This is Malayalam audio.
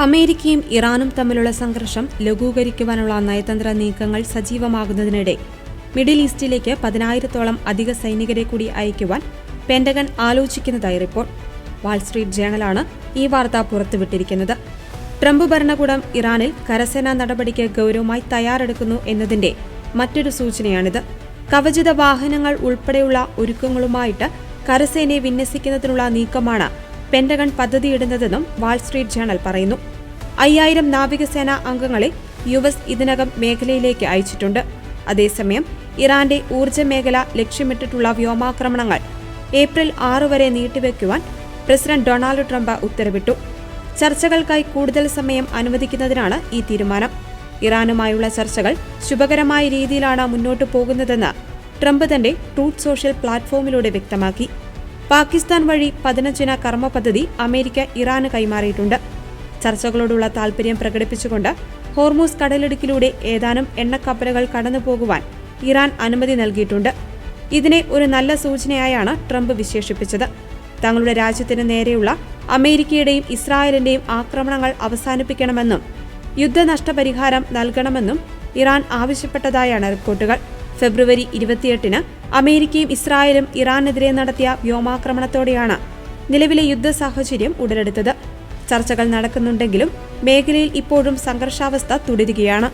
അമേരിക്കയും ഇറാനും തമ്മിലുള്ള സംഘർഷം ലഘൂകരിക്കുവാനുള്ള നയതന്ത്ര നീക്കങ്ങൾ സജീവമാകുന്നതിനിടെ മിഡിൽ ഈസ്റ്റിലേക്ക് 10,000-ഓളം അധിക സൈനികരെ കൂടി അയക്കുവാൻ പെന്റഗൺ ആലോചിക്കുന്നതായി റിപ്പോർട്ട്. വാൾസ്ട്രീറ്റ് ജേണലാണ് ഈ വാർത്ത പുറത്തുവിട്ടിരിക്കുന്നത്. ട്രംപ് ഭരണകൂടം ഇറാനിൽ കരസേനാ നടപടിക്ക് ഗൌരവമായി തയ്യാറെടുക്കുന്നു എന്നതിന്റെ മറ്റൊരു സൂചനയാണിത്. കവചിത വാഹനങ്ങൾ ഉൾപ്പെടെയുള്ള ഒരുക്കങ്ങളുമായിട്ട് കരസേനയെ വിന്യസിക്കുന്നതിനുള്ള നീക്കമാണ് പെന്റഗൺ പദ്ധതിയിടുന്നതെന്നും വാൾസ്ട്രീറ്റ് ജേണൽ പറയുന്നു. 5,000 നാവികസേനാ അംഗങ്ങളെ US ഇതിനകം മേഖലയിലേക്ക് അയച്ചിട്ടുണ്ട്. അതേസമയം ഇറാന്റെ ഊർജ്ജ മേഖല ലക്ഷ്യമിട്ടിട്ടുള്ള വ്യോമാക്രമണങ്ങൾ ഏപ്രിൽ 6 വരെ നീട്ടിവെക്കുവാൻ പ്രസിഡന്റ് ഡൊണാൾഡ് ട്രംപ് ഉത്തരവിട്ടു. ചർച്ചകൾക്കായി കൂടുതൽ സമയം അനുവദിക്കുന്നതിനാണ് ഈ തീരുമാനം. ഇറാനുമായുള്ള ചർച്ചകൾ ശുഭകരമായ രീതിയിലാണ് മുന്നോട്ടു പോകുന്നതെന്ന് ട്രംപ് തന്റെ ട്രൂത്ത് സോഷ്യൽ പ്ലാറ്റ്ഫോമിലൂടെ വ്യക്തമാക്കി. പാകിസ്ഥാൻ വഴി 15 കർമ്മ പദ്ധതി അമേരിക്ക ഇറാന് കൈമാറിയിട്ടുണ്ട്. ചർച്ചകളോടുള്ള താൽപര്യം പ്രകടിപ്പിച്ചുകൊണ്ട് ഹോർമൂസ് കടലിടുക്കിലൂടെ ഏതാനും എണ്ണക്കപ്പലുകൾ കടന്നുപോകുവാൻ ഇറാൻ അനുമതി നൽകിയിട്ടുണ്ട്. ഇതിനെ ഒരു നല്ല സൂചനയായാണ് ട്രംപ് വിശേഷിപ്പിച്ചത്. തങ്ങളുടെ രാജ്യത്തിന് നേരെയുള്ള അമേരിക്കയുടെയും ഇസ്രായേലിന്റെയും ആക്രമണങ്ങൾ അവസാനിപ്പിക്കണമെന്നും യുദ്ധനഷ്ടപരിഹാരം നൽകണമെന്നും ഇറാൻ ആവശ്യപ്പെട്ടതായാണ് റിപ്പോർട്ടുകൾ. ഫെബ്രുവരി 28-ന് അമേരിക്കയും ഇസ്രായേലും ഇറാനെതിരെ നടത്തിയ വ്യോമാക്രമണത്തോടെയാണ് നിലവിലെ യുദ്ധ സാഹചര്യം ഉടലെടുത്തത്. ചർച്ചകൾ നടക്കുന്നുണ്ടെങ്കിലും മേഖലയിൽ ഇപ്പോഴും സംഘർഷാവസ്ഥ തുടരുകയാണ്.